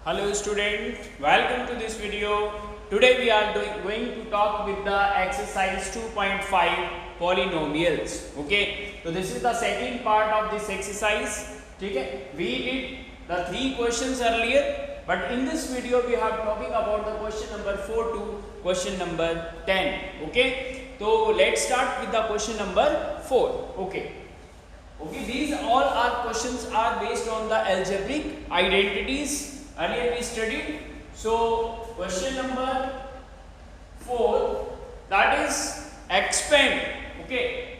Hello student, welcome to this video. Today we are going to talk with the exercise 2.5 polynomials. Okay, so this is the second part of this exercise. Okay, we did the 3 questions earlier, but in this video we are talking about the question number 4 to question number 10. Okay, so let's start with the question number 4. Okay, these all are questions are based on the algebraic identities. Earlier we studied. So question number 4, that is expand. Okay,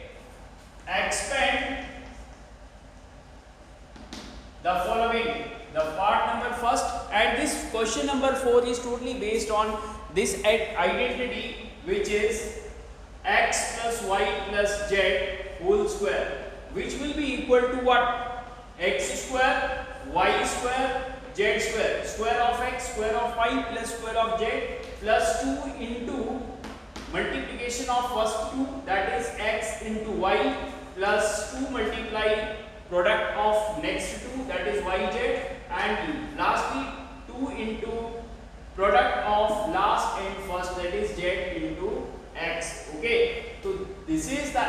expand the following. The part number first, and this question number 4 is totally based on this identity, which is x plus y plus z whole square, which will be equal to what? X square, y square, z square, square of x, square of y plus square of z plus 2 into multiplication of first 2, that is x into y, plus 2 multiply product of next 2, that is yz, and lastly 2 into product of last and first, that is z into x. Okay, so this is the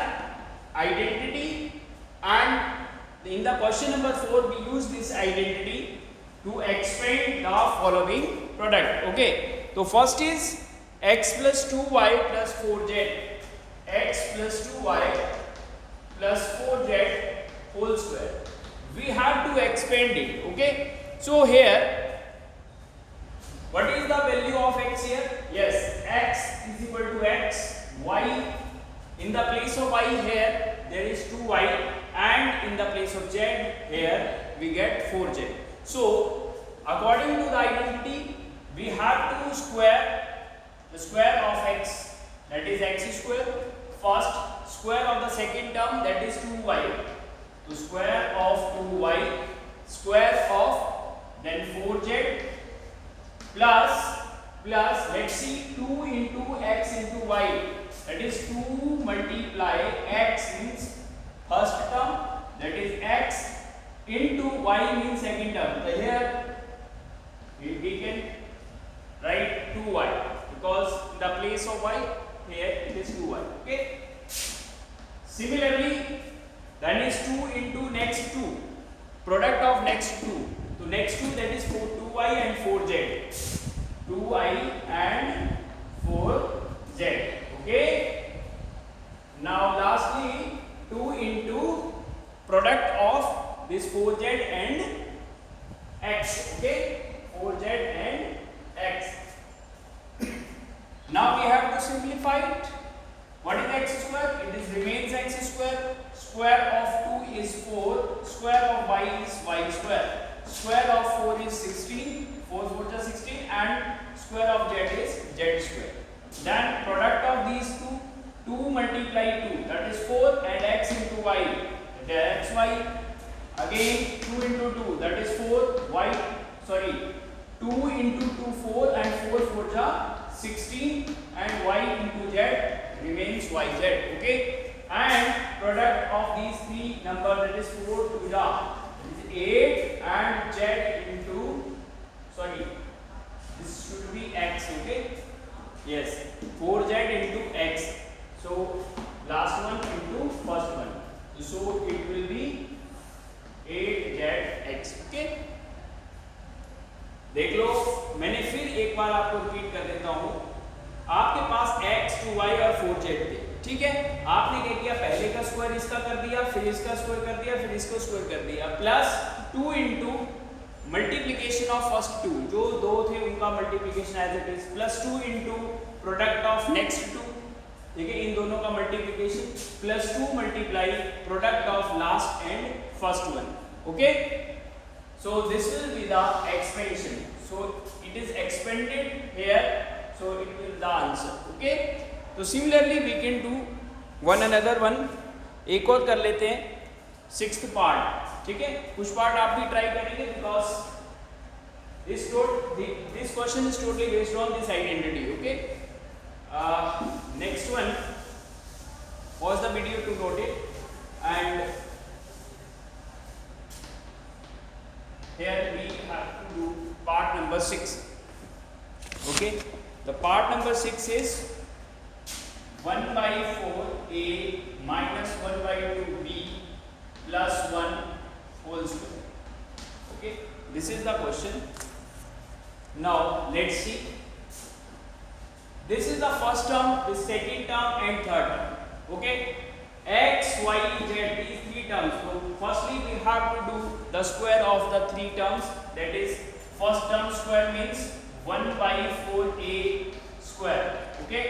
identity, and in the question number 4 we use this identity to expand the following product. Okay, so first is x plus 2y plus 4z, x plus 2y plus 4z whole square. We have to expand it. Okay, so here what is the value of x here? Yes, x is equal to x, y in the place of y here there is 2y, and in the place of z here we get 4z. So according to the identity we have to square the square of x, that is x square, first square of the second term, that is 2y, so square of 2y, square of then 4z plus let's see 2 into x into y, that is 2 multiply x means first term, that is x, into y means second term. So here we can write 2y because in the place of y here it is 2y. Okay, similarly then is 2 into next 2, product of next 2, so next 2, that is 2y and 4z, 2y and 4z. Okay, now lastly 2 into product of this 4z and x. Okay, 4z and x. Now we have to simplify it. What is x square? It is remains x square. Square of 2 is 4, square of y is y square, square of 4 is 16, 4 4 is 16, and square of z is z square. Then product of these 2 multiply 2, that is 4, and x into y, that is xy. Again 2 into 2, that is 4 y, sorry, 2 into 2 4, and 4 4 are 16, and y into z remains yz. Okay, and product of these three numbers, that is 4 2 is 8, and z into, sorry, this should be x. Okay, yes, 4z into x, so last one into first one, so it will be 8zx. Okay, देख लो, मैंने फिर एक बार आपको repeat कर देता हूं. आपके पास x 2y और 4z थे, ठीक है. आपने क्या किया, पहले का स्क्वायर इसका कर दिया, फिर इसका स्क्वायर कर दिया, फिर इसका स्क्वायर कर दिया, plus 2 into multiplication of first 2, जो दो थे उनका multiplication as it is, plus 2 into product of next 2, ठीक है, इन दोनों का multiplication, plus 2 multiply product of last and first one. Okay, so this will be the expansion, so it is expanded here, so it will be the answer. Okay, so similarly we can do one another one. एक और कर लेते हैं, sixth part. ठीक है, कुछ part आप भी ट्राई करेंगे because this question is totally based on this identity. Okay, next one, pause the video to note it, and here we have to do part number 6. Okay, the part number 6 is 1 by 4a minus 1 by 2b plus 1 whole square. Okay, this is the question. Now let's see. This is the first term, the second term and third term. Okay, x, y, z, these three terms. So firstly we have to do the square of the three terms. That is, first term square means 1 by 4a square. Okay,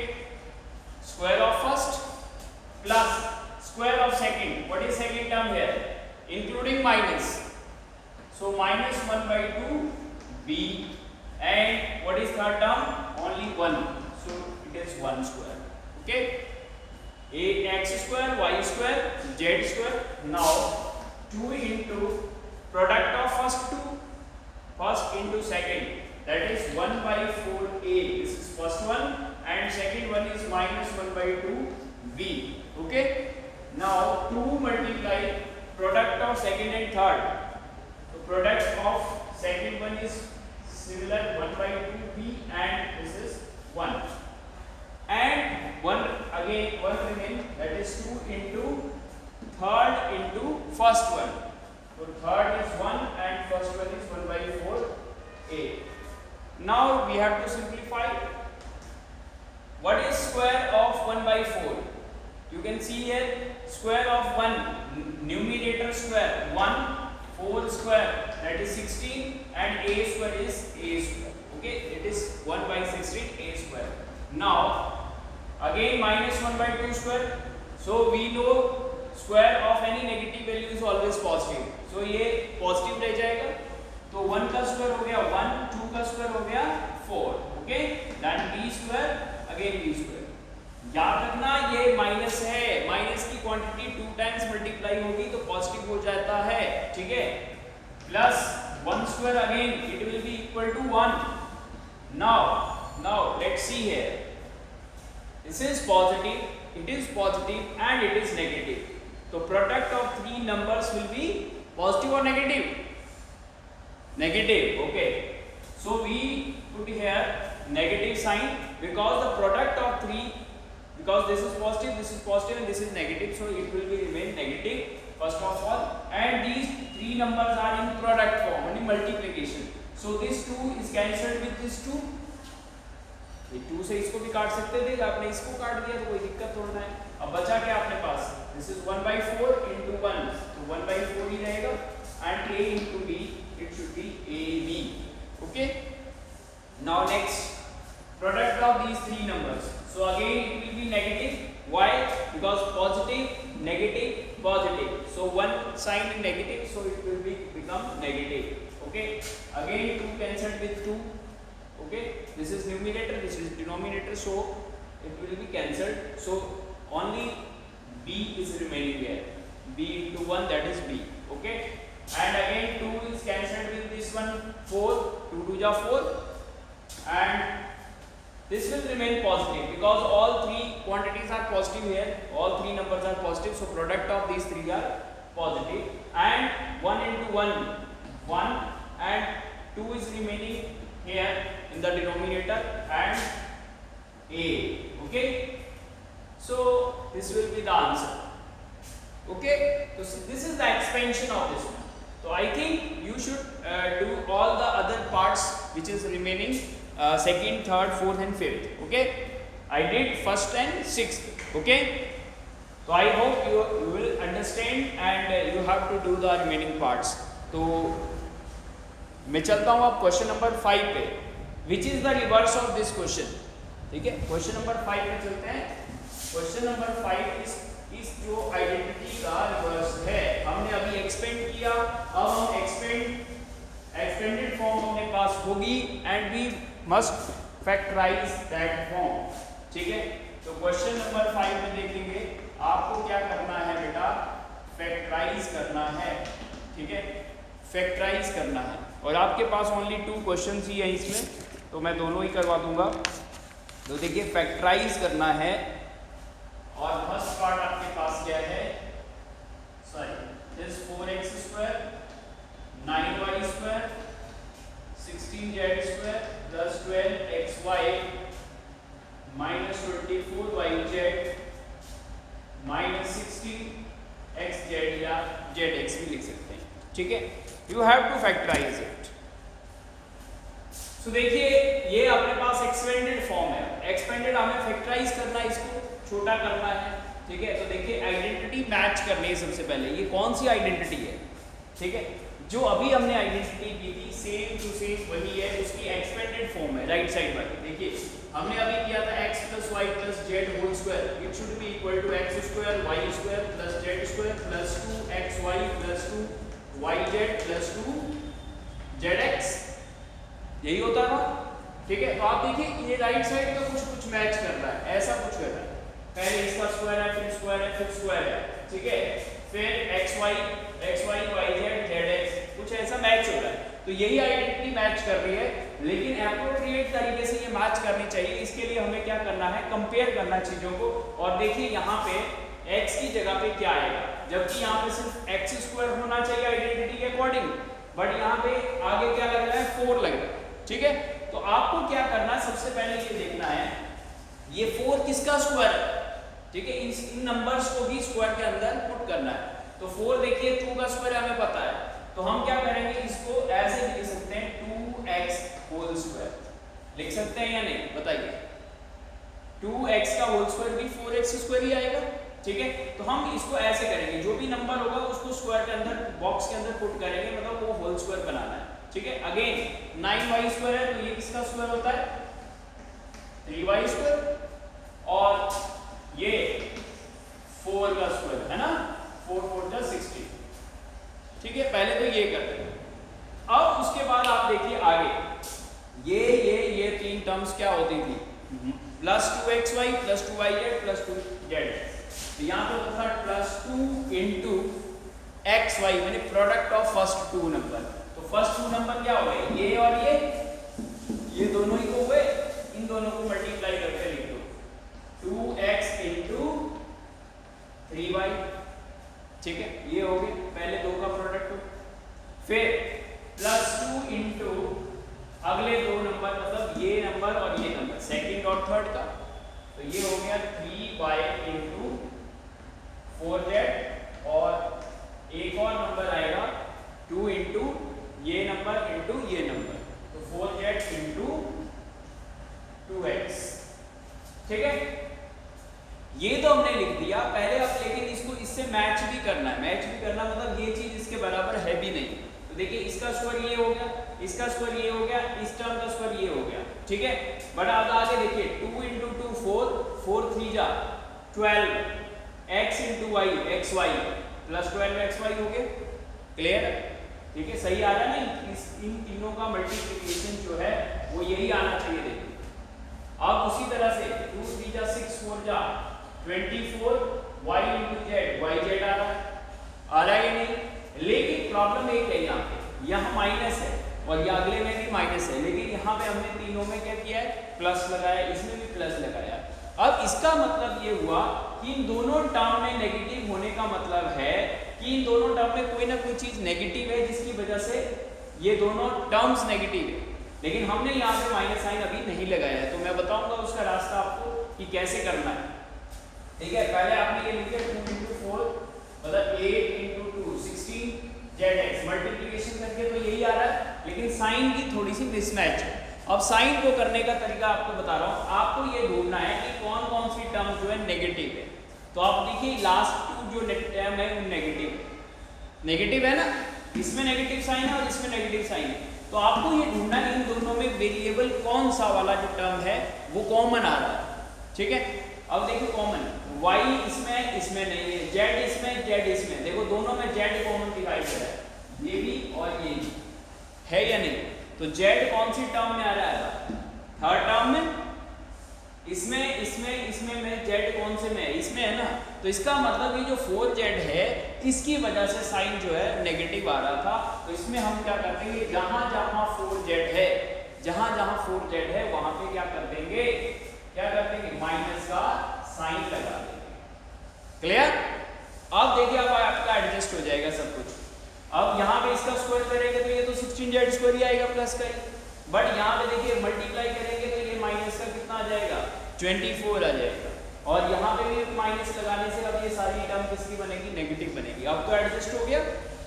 square of first plus square of second. What is second term here? Including minus. So minus 1 by 2b, and what is third term? Only 1. So it is 1 square. Okay, ax square, y square, z square. Now 2 into product of first into second, that is 1 by 4a. This is first one, and second one is minus 1 by 2b. Okay, now 2 multiply product of second and third. So product of second one is similar, 1 by 2b, and this is 1, and 1 again, 1 remain, that is 2 into third into first one. So third is 1 and first one is 1 by 4a. Now we have to simplify. What is square of 1 by 4? You can see here, square of 1, numerator square, 1, 4 square, that is 16, and a square is a square. Okay, it is 1 by 16 a square. Now again minus 1 by 2 square. So we know square of any negative value is always positive. So ये positive रह जाएगा. तो 1 का square हो गया 1, 2 का square हो गया 4. Okay, then b square, again b square. याद रखना ये माइनस है, माइनस की क्वांटिटी 2 टाइम्स मल्टीप्लाई होगी तो पॉजिटिव हो जाता है. ठीक है, plus 1 square, again it will be equal to 1. Now let's see here. This is positive, it is positive and it is negative. So product of three numbers will be positive or negative? Negative. Okay, so we put here negative sign because the product of three, because this is positive and this is negative, so it will be remain negative first of all, and these three numbers are in product form, only multiplication. So this 2 is cancelled with this 2. ये 2 से इसको भी काट सकते थे, आपने इसको काट दिया तो कोई दिक्कत थोड़ा है. अब बचा क्या अपने पास? दिस इज 1 by 4 into 1, तो 1 by 4 ही रहेगा, and a into b, it should be ab. Okay, now next, product of these three numbers. So again it will be negative. Why? Because positive, negative, positive. So one sign is negative, so it will become negative. Okay, again 2 cancelled with 2. Okay, this is numerator, this is denominator, so it will be cancelled. So only b is remaining here. b into 1, that is b. Okay, and again 2 is cancelled with this one, 4, 2 2 ja 4, and this will remain positive because all three quantities are positive here. All three numbers are positive, so product of these three are positive. And 1 into 1, 1, and 2 is remaining here in the denominator, and a. Okay, so this will be the answer. Okay, so this is the expansion of this one. So I think you should do all the other parts which is remaining, second, third, fourth and fifth. Okay, I did first and sixth. Okay, so I hope you will understand and you have to do the remaining parts. तो मैं चलता हूँ अब question number 5 पे, which is the reverse of this question. ठीक है, question number 5 पे चलते हैं. क्वेश्चन नंबर 5 इस जो आइडेंटिटी का रिवर्स है, हमने अभी एक्सपेंड किया, अब हम एक्सपेंडेड फॉर्म अपने पास होगी and we must factorise that form. ठीक है, तो क्वेश्चन नंबर 5 में देखेंगे आपको क्या करना है बेटा, फैक्टराइज करना है. ठीक है, फैक्टराइज करना है, और आपके पास ओनली 2 क्वेश्चन ही है इसमें, तो मैं दोनों ही करवा दूंगा. तो देखिए फैक्टराइज करना है, और फर्स्ट पार्ट आपके पास क्या है, sorry, this 4x square 9y square 16 16z² plus 12xy minus 24yz minus 16xz या zx भी लिख सकते हैं, ठीक है। You have to factorise it. So देखिए ये अपने पास एक्सपेंडेड फॉर्म है, एक्सपेंडेड हमें फैक्टराइज करना है, इसको छोटा करना है, ठीक है। तो देखिए आइडेंटिटी मैच करनी है सबसे पहले। ये कौन सी आइडेंटिटी है, ठीक है, जो अभी हमने आइडेंटिटी की थी सेम टू सेम वही है, उसकी एक्सपेंडेड फॉर्म है राइट साइड वाली। देखिए हमने अभी किया था x + y + z whole square, it should be equal to x² y² + z² + 2xy + 2yz + 2zx, यही होता था, ठीक है। तो आप देखिए ये राइट साइड का कुछ मैच कर रहा है, ऐसा कुछ कर रहा है, पहले इसका स्क्वायर है, फिर स्क्वायर है, फिर स्क्वायर है, ठीक है, फिर xy yz zx, कुछ ऐसा मैच हो रहा है। तो यही आइडेंटिटी मैच कर रही है, लेकिन एप्रोप्रिएट तरीके से ये मैच करनी चाहिए। इसके लिए हमें क्या करना है, कंपेयर करना चीजों को। और देखिए यहाँ पे x की जगह पे क्या आएगा, जबकि यहाँ पे सिर्फ x² होना चाहिए आइडेंटिटी के अकॉर्डिंग, बट यहाँ पे आगे क्या लग रहा है, 4 लग रहा है, ठीक है। तो आपको क्या करना है, सबसे पहले ये देखना है ये 4 किसका स्क्वायर है, ठीक है। इन नंबर्स को भी स्क्वायर के अंदर पुट करना है। तो 4 देखिए 2 का स्क्वायर हमें पता है, तो हम क्या करेंगे, इसको ऐसे लिख सकते हैं 2x होल स्क्वायर, लिख सकते हैं या नहीं बताइए। 2x का होल स्क्वायर भी 4x² ही आएगा, ठीक है। तो हम इसको ऐसे करेंगे, जो भी नंबर होगा उसको स्क्वायर के अंदर बॉक्स के अंदर पुट करेंगे, मतलब वो होल स्क्वायर बनाना है, ठीक है। अगेन 9y² है, तो ये किसका स्क्वायर होता है, 3y², और ये 4 का स्क्वायर है ना, 4 4 = 16, ठीक है। पहले तो ये करते हैं, अब उसके बाद आप देखिए आगे ये 3 टर्म्स क्या होती थी, +2xy + 2yz + 2zx, तो यहाँ पे होता था +2 × xy, यानी प्रोडक्ट ऑफ फर्स्ट 2 नंबर। तो फर्स्ट 2 नंबर क्या हो गए, ये और ये दोनों ही को हुए, इन दोनों को मल्टीप्लाई करके लिख दो, 2x × 3y, ठीक है, ये हो गए पहले 2 का प्रोडक्ट। फिर +2 × अगले 2 नंबर, मतलब ये नंबर और ये नंबर, सेकंड और थर्ड का, तो ये हो गया 3y × 4z, और एक और नंबर आएगा 2 × ये नंबर × ये नंबर, तो 4z × 2x, ठीक है। ये तो हमने लिख दिया पहले, अब लेकिन इसको इससे मैच भी करना है। मैच भी करना मतलब ये चीज इसके बराबर है भी नहीं। तो देखिए इसका स्क्वायर ये हो गया, इसका स्क्वायर ये हो गया, इस टर्म का स्क्वायर ये हो गया, ठीक है। बट अब आगे देखिए 2 × 2 4, 4 3 जा 12, x × y xy + 12xy हो गया, क्लियर, ठीक है। सही आ रहा है ना, इन तीनों का मल्टीप्लिकेशन जो है वो यही आना चाहिए। देखिए अब उसी तरह से 2 3 जा 6, 4 जा 24, y × z yz आ रहा है या नहीं। लेकिन प्रॉब्लम एक है, यहाँ माइनस है और ये अगले में भी माइनस है, लेकिन यहाँ पे हमने तीनों में क्या किया है, प्लस लगाया, इसमें भी प्लस लगाया। अब इसका मतलब ये हुआ कि इन दोनों टर्म में नेगेटिव होने का मतलब है कि इन दोनों टर्म में कोई ना कोई चीज नेगेटिव है, जिसकी वजह से ये दोनों टर्म्स नेगेटिव है। लेकिन हमने यहाँ पे माइनस साइन अभी नहीं लगाया है, तो मैं बताऊंगा उसका रास्ता आपको कि कैसे करना है, ठीक है। पहले आपने ये लिखे 2 × 4 मतलब 8 × 2 16zx, मल्टीप्लिकेशन करके तो यही आ रहा है, लेकिन साइन की थोड़ी सी मिसमैच है। अब साइन को करने का तरीका आपको बता रहा हूँ। आपको ये ढूंढना है कि कौन कौन सी टर्म जो है नेगेटिव है। तो आप देखिए लास्ट 2 जो टर्म है वो नेगेटिव है ना, इसमें नेगेटिव साइन है और इसमें नेगेटिव साइन है। तो आपको ये ढूंढना है इन दोनों में वेरिएबल कौन सा वाला जो टर्म है वो कॉमन आ रहा है, ठीक है। अब देखो कॉमन y इसमें नहीं है, z इसमें, देखो दोनों में z कॉमन दिखाई दे रहा है, ये भी और ये भी है या नहीं। तो z कौन सी टर्म में आ रहा है, थर्ड टर्म में, इसमें में z कौन से में, इसमें है ना। तो इसका मतलब ये जो 4z है इसकी वजह से साइन जो है नेगेटिव आ रहा था। तो इसमें हम क्या कर देंगे, जहां जहां 4z है वहां पे क्या कर देंगे, माइनस का साइन लगा देंगे, क्लियर। अब देखिए अब आपका एडजस्ट हो जाएगा सब कुछ। अब यहाँ पे इसका स्क्वायर करेंगे तो ये तो 16z² ही आएगा प्लस का ही, बट यहाँ पे देखिए मल्टीप्लाई करेंगे तो ये माइनस का कितना आ जाएगा 24 आ जाएगा, और यहाँ पे भी माइनस लगाने से अब ये सारी टर्म किसकी बनेगी नेगेटिव बनेगी। अब तो एडजस्ट हो गया,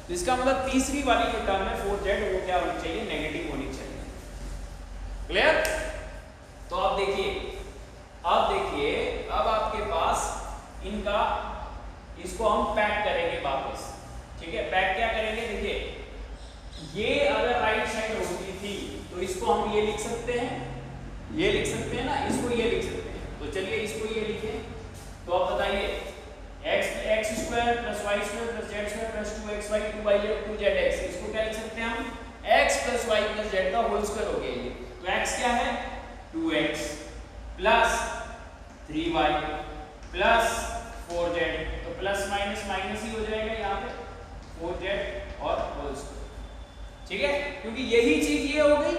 तो इसका मतलब तीसरी वाली जो टर्म है 4z वो क्या होनी चाहिए नेगेटिव होनी चाहिए। क्लियर? तो अब देखिए अब आपके पास इनका इसको हम पैक करेंगे वापस, ठीक है। पैक क्या करेंगे, देखिए ये अगर राइट साइड होती थी तो इसको हम ये लिख सकते हैं, ये लिख सकते हैं ना, इसको ये लिख सकते हैं। तो चलिए इसको ये लिखें। तो अब बताइए x square plus Y square plus Z square plus 2xy 2y 2zx, इसको क्या लिख सकते हैं हम x plus Y plus Z का होल स्क्वायर हो गया ये। तो x क्या है 2x plus 3y plus 4z, तो प्लस माइनस माइनस ही हो जाएगा यहाँ पे 4z और होल स्क्वायर, ठीक है, क्योंकि यही चीज ये हो गई।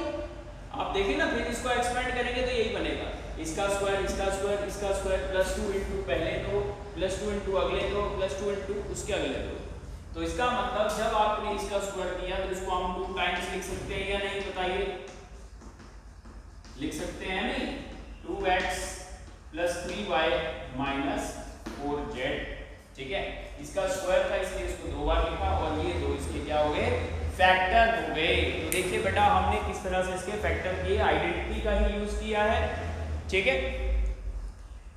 आप देखिए ना, फिर इसको एक्सपेंड करेंगे तो यही बनेगा, इसका स्क्वायर इसका स्क्वायर इसका स्क्वायर प्लस 2 इंटू पहले दो प्लस 2 इंटू अगले दो प्लस 2 इंटू उसके अगले दो। तो इसका मतलब जब आपने इसका स्क्वायर किया तो इसको हम 2 टाइम्स लिख सकते हैं या नहीं, बताइए लिख सकते हैं नहीं। 2x plus 3y minus 4z, ठीक है, इसका स्क्वायर था इसलिए इसको 2 बार लिखा, और ये दो इसके क्या हो गए फैक्टर हो गए। तो देखिए बेटा हमने किस तरह से इसके फैक्टर किए, आइडेंटिटी का ही यूज किया है, ठीक है।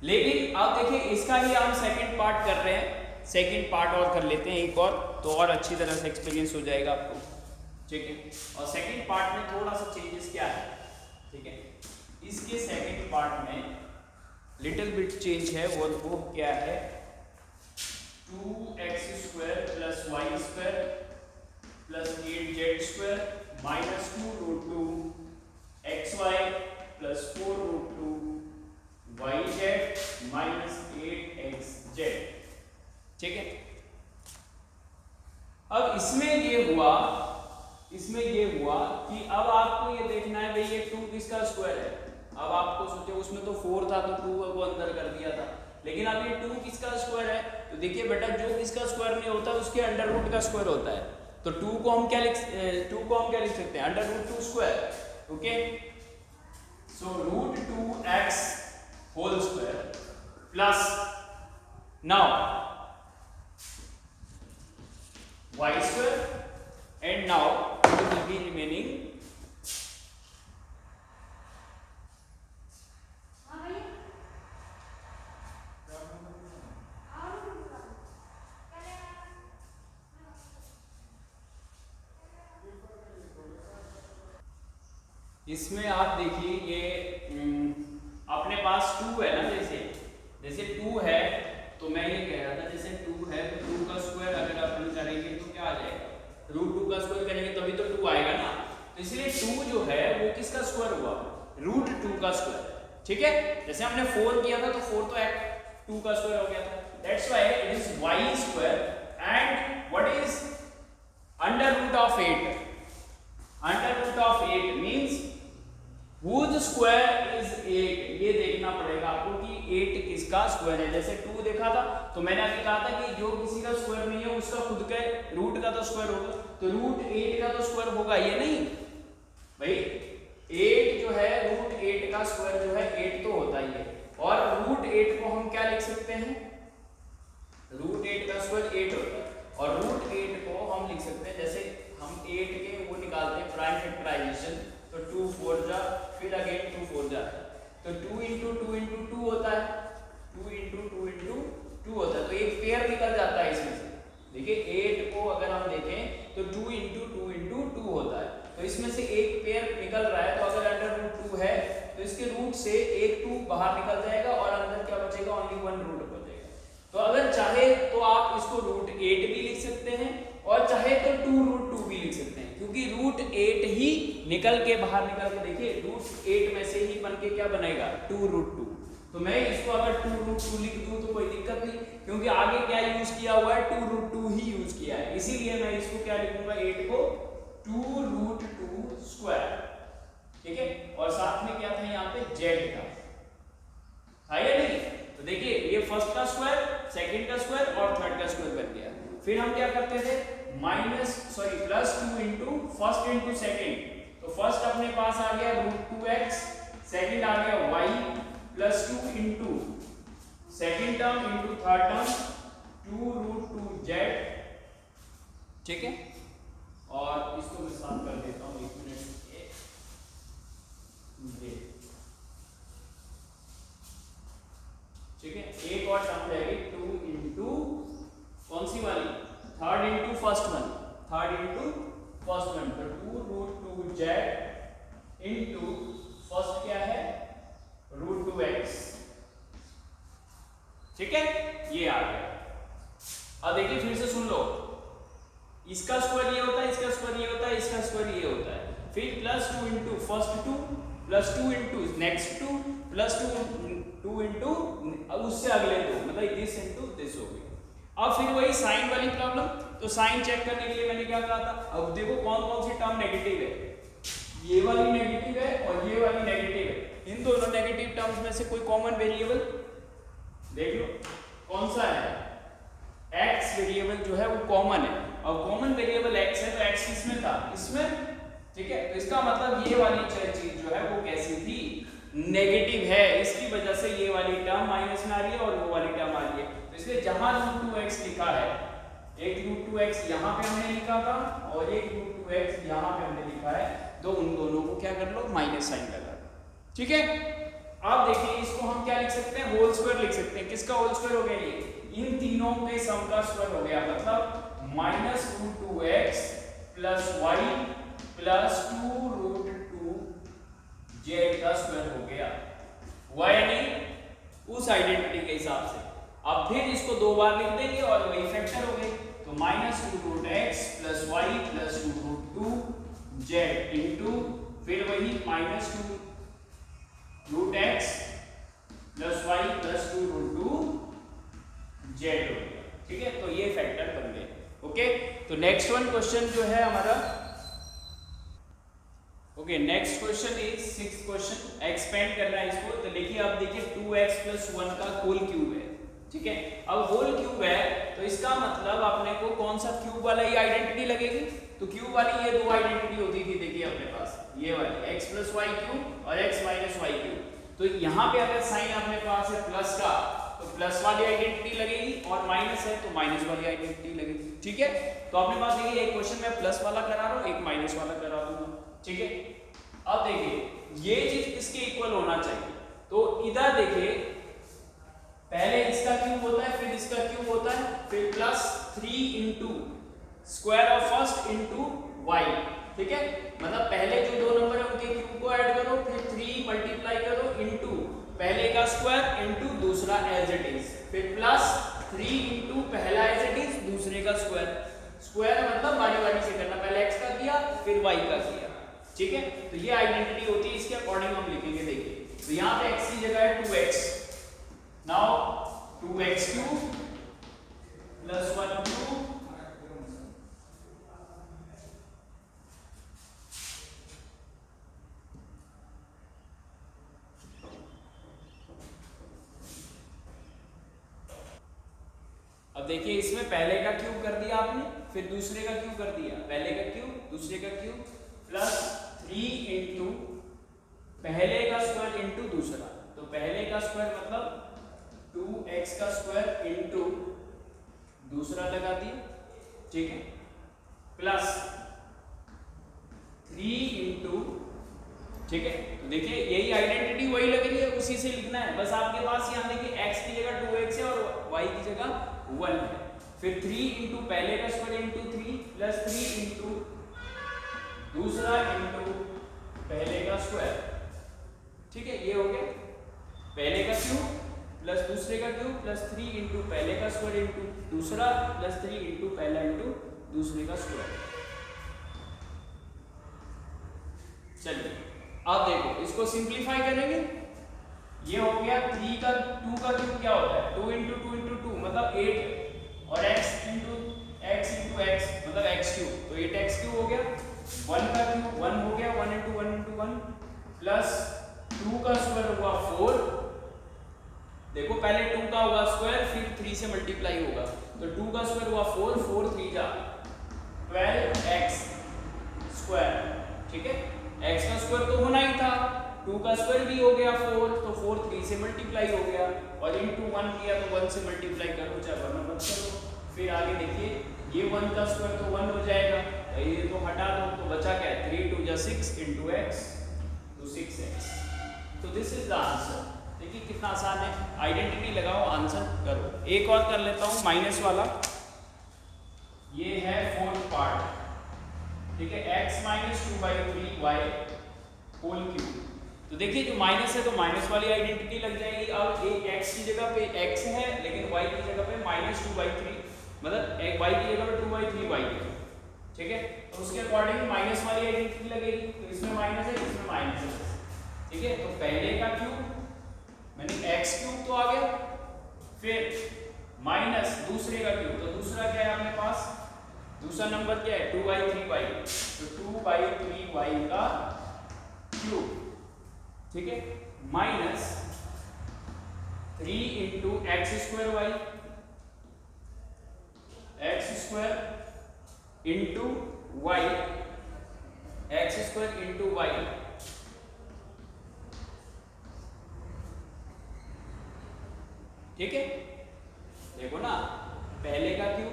लेकिन अब देखिए इसका ही हम सेकंड पार्ट कर रहे हैं, सेकंड पार्ट और कर लेते हैं एक और, तो और अच्छी तरह से एक्सपीरियंस हो जाएगा आपको, ठीक है। और सेकंड पार्ट में थोड़ा सा चेंजेस क्या है, ठीक है, इसके सेकंड पार्ट में लिटिल बिट चेंज है, वो क्या है 2x square plus Y square plus 8z square minus 2 root 2 xy plus 4 root 2 yz minus 8xz, ठीक है। अब इसमें ये हुआ कि अब आपको ये देखना है भाई ये 2 किसका स्क्वायर है। अब आपको सोचे उसमें तो 4 था तो 2 को अंदर कर दिया था, लेकिन अब ये 2 किसका स्क्वायर है, तो देखिए बेटा जो किसका स्क्वायर नहीं होता उसके अंडर रूट का स्क्वायर होता है। तो 2 को हम क्या लिख सकते हैं under root 2 square, okay. So root 2x whole square plus now y square and now it will be remaining इसमें आप देखिए ये अपने पास 2 है ना, जैसे 2 है, तो मैं ये कह रहा था जैसे 2 है तो 2 का स्क्वायर अगर अपन करेंगे तो क्या आ जाएगा, रूट 2 का स्क्वायर करेंगे तभी तो 2 आएगा ना। तो इसलिए 2 जो है वो किसका स्क्वायर हुआ, रूट 2 का स्क्वायर, ठीक है। जैसे हमने 4 किया था तो 4 तो 2 का स्क्वायर हो गया था, that's why it is y square and what is under root of 8, under root of 8 means whose square is 8। ये देखना पड़ेगा आपको कि 8 किसका स्क्वायर है। जैसे 2 देखा था तो मैंने अभी कहा था कि जो किसी का स्क्वायर नहीं है उसका खुद के रूट का तो स्क्वायर होगा, तो रूट 8 का तो स्क्वायर होगा ये नहीं भाई, 8 जो है रूट 8 का स्क्वायर जो है 8 तो होता ही है, और रूट 8 को हम क्या लिख सकते हैं, रूट 8 का स्क्वायर 8 होता है, और रूट 8 को हम लिख सकते हैं जैसे हम 8 के वो निकालते हैं प्राइम फैक्टराइजेशन, तो 2 4 जा फिर अगेन 2 4 जा, तो 2 इंटू 2 इंटू 2 होता है, 2 इंटू 2 इंटू 2 होता है, तो एक पेयर निकल जाता है इसमें से। देखिए 8 को अगर हम देखें तो 2 इंटू 2 इंटू 2 होता है, तो इसमें से एक पेयर निकल रहा है, तो अगर अंडर रूट 2 है तो इसके रूट से एक 2 बाहर निकल जाएगा और अंदर क्या बचेगा, ओनली 1 रूट बचेगा। तो अगर चाहे तो आप इसको रूट 8 भी लिख सकते हैं और चाहे तो 2 रूट 2 भी लिख सकते हैं, क्योंकि रूट 8 ही निकल के बाहर निकल के देखिए रूट 8 में से ही बन के क्या बनेगा 2 रूट 2। तो मैं इसको अगर 2 रूट 2 लिख दूं तो कोई दिक्कत नहीं, क्योंकि आगे क्या यूज किया हुआ है 2 रूट 2 ही यूज किया है, इसीलिए मैं इसको क्या लिखूंगा 8 को 2 रूट 2 स्क्वायर, ठीक है। और साथ में क्या था यहाँ पे z था या नहीं, तो देखिए ये फर्स्ट का स्क्वायर, सेकंड का स्क्वायर और थर्ड का स्क्वायर बन गया। फिर हम क्या करते थे plus 2 into first into second, तो फर्स्ट अपने पास आ गया √2x, सेकंड आ गया y plus 2 into second term into third term 2√2z, ठीक है। और इसको मैं साफ कर देता हूं, 1 मिनट, ठीक है। एक और टर्म रहेगी 2 इंटू कौन सी वाली, third into first one, third into first one, तो 2√2z इंटू फर्स्ट क्या है √2x, ठीक है, ये आ गया। अब देखिए फिर से सुन लो, इसका स्क्वायर ये होता है, इसका स्क्वायर ये होता है, इसका स्क्वायर ये होता है, फिर plus 2 into first 2 plus 2 into next 2 plus 2 into उससे अगले 2, मतलब दिस इंटू दिस हो गई। अब फिर वही साइन वाली प्रॉब्लम, तो साइन चेक करने के लिए मैंने क्या कहा था, अब देखो कौन कौन सी टर्म नेगेटिव है, ये वाली नेगेटिव है और ये वाली नेगेटिव है, इन दोनों नेगेटिव टर्म्स में से कोई कॉमन वेरिएबल देख लो कौन सा है, x वेरिएबल जो है वो कॉमन है, और कॉमन वेरिएबल x है तो x किसमें था, इसमें, ठीक है। तो इसका मतलब ये वाली चीज जो है वो कैसी थी, नेगेटिव है, इसकी वजह से ये वाली टर्म माइनस में आ रही है और वो वाली टर्म आ रही है। तो इसलिए जहां √2x लिखा है, एक √2x यहाँ पे हमने लिखा था और एक √2x यहाँ पे हमने लिखा है, तो उन दोनों को क्या कर लो, माइनस साइन लगा दो, ठीक है। अब देखिए इसको हम क्या लिख सकते हैं, होल स्क्वायर लिख सकते हैं। किसका होल स्क्वायर हो गया, ये इन तीनों के सम का स्क्वायर हो गया, मतलब -√2x plus y plus 2√2z का स्क्वायर हो गया, हुआ या नहीं, उस आइडेंटिटी के हिसाब से। अब फिर इसको दो बार लिख देंगे और वही फैक्टर हो गए, तो -2√x plus y plus 2√2z into फिर वही -2√x plus y plus 2√2z हो गया, ठीक है। तो ये फैक्टर बन गए, ओके। तो नेक्स्ट वन क्वेश्चन जो है हमारा, okay, next question is 6th question, expand करना है इसको। तो देखिए आप देखिए 2x प्लस 1 का होल क्यूब है, ठीक है। अब होल क्यूब है तो इसका मतलब अपने को कौन सा क्यूब वाला ही आइडेंटिटी लगेगी, तो क्यूब वाली ये दो आइडेंटिटी होती थी, देखिए अपने पास ये वाली x प्लस वाई क्यूब और x माइनस वाई क्यूब। तो यहाँ पे अगर साइन अपने पास है प्लस का तो प्लस वाली आइडेंटिटी लगेगी, और माइनस है तो माइनस वाली आइडेंटिटी लगेगी, ठीक है। तो अपने पास देखिए एक क्वेश्चन में प्लस वाला करा रहा हूँ, एक माइनस वाला करा दूंगा, ठीक है। अब देखिए ये चीज किसके इक्वल होना चाहिए, तो इधर देखिए पहले इसका क्यूब होता है, फिर इसका क्यूब होता है, फिर plus 3 into square of first into Y, ठीक है। मतलब पहले जो दो नंबर है उनके क्यूब को ऐड करो, फिर 3 मल्टीप्लाई करो इंटू पहले का स्क्वायर इंटू दूसरा एज इट इज, फिर प्लस 3 इंटू पहला एज इट इज दूसरे का स्क्वायर, स्क्वायर मतलब बारी बारी से करना, पहले x का किया फिर y का किया, ठीक है। तो ये आइडेंटिटी होती है, इसके अकॉर्डिंग हम लिखेंगे। देखिए तो यहाँ पे x की जगह है 2x, now 2x cube plus 1 cube अब देखिए इसमें पहले का क्यूब कर दिया आपने, फिर दूसरे का क्यूब कर दिया, पहले का क्यूब दूसरे का क्यूब प्लस 3 इंटू पहले का स्क्वायर इंटू दूसरा, तो पहले का स्क्वायर मतलब 2x का स्क्वायर इंटू दूसरा लगा दिया, ठीक है, प्लस 3 इंटू, ठीक है। तो देखिए यही आइडेंटिटी वही लग रही है, उसी से लिखना है, बस आपके पास यहाँ देखिए x की जगह 2x है और y की जगह 1 है, फिर 3 इंटू पहले का स्क्वायर इंटू 3 प्लस 3 इंटू दूसरा इंटू पहले का स्क्वायर, ठीक है। ये हो गया पहले का क्यूब प्लस दूसरे का क्यूब प्लस 3 इंटू पहले का स्क्वायर इंटू दूसरा प्लस 3 इंटू पहला इंटू दूसरे का स्क्वायर। चलिए अब देखो इसको सिंप्लीफाई करेंगे, ये हो गया 3 का 2 का क्यूब क्या होता है 2 इंटू 2 इंटू 2 मतलब 8 है, और x इंटू x मतलब x क्यूब, तो 8x क्यूब हो गया, 1 का क्यूब 1 हो गया, 1 इंटू 1 इंटू 1 प्लस 2 का स्क्वायर हुआ 4, देखो पहले 2 का होगा स्क्वायर फिर 3 से मल्टीप्लाई होगा, तो 2 का स्क्वायर हुआ 4, 4 3 जा 12x स्क्वायर, ठीक है। x का स्क्वायर तो होना ही था, 2 का स्क्वायर भी हो गया 4, तो 4 3 से मल्टीप्लाई हो गया, और इनटू 1 किया तो 1 से मल्टीप्लाई करो चाहे वरना मत करो। फिर आगे देखिए ये 1 का स्क्वायर तो 1 हो जाएगा, ये तो हटा दो, तो बचा क्या है 3 2 जा 6 इनटू x तो 6x। तो दिस इज द आंसर। देखिए कितना आसान है, आइडेंटिटी लगाओ आंसर करो। एक और कर लेता हूँ माइनस वाला, ये है फोर्थ पार्ट, ठीक है, x minus 2/3y whole cube. तो देखिए जो माइनस है तो माइनस वाली आइडेंटिटी लग जाएगी। अब एक x की जगह पे x है लेकिन y की जगह पे माइनस 2/3, मतलब एक y की जगह पे 2/3y है, ठीक है, तो उसके अकॉर्डिंग माइनस वाली आइडेंटिटी लगेगी। तो इसमें माइनस है इसमें माइनस है, ठीक है, तो पहले का क्यूब मैंने x क्यूब तो आ गया, फिर माइनस दूसरे का क्यूब, तो दूसरा क्या है अपने पास, दूसरा नंबर क्या है 2/3y, तो 2/3y का क्यूब, ठीक है, minus 3 into X square Y, X square into Y, X square into Y, ठीक है। देखो ना, पहले का क्यूब,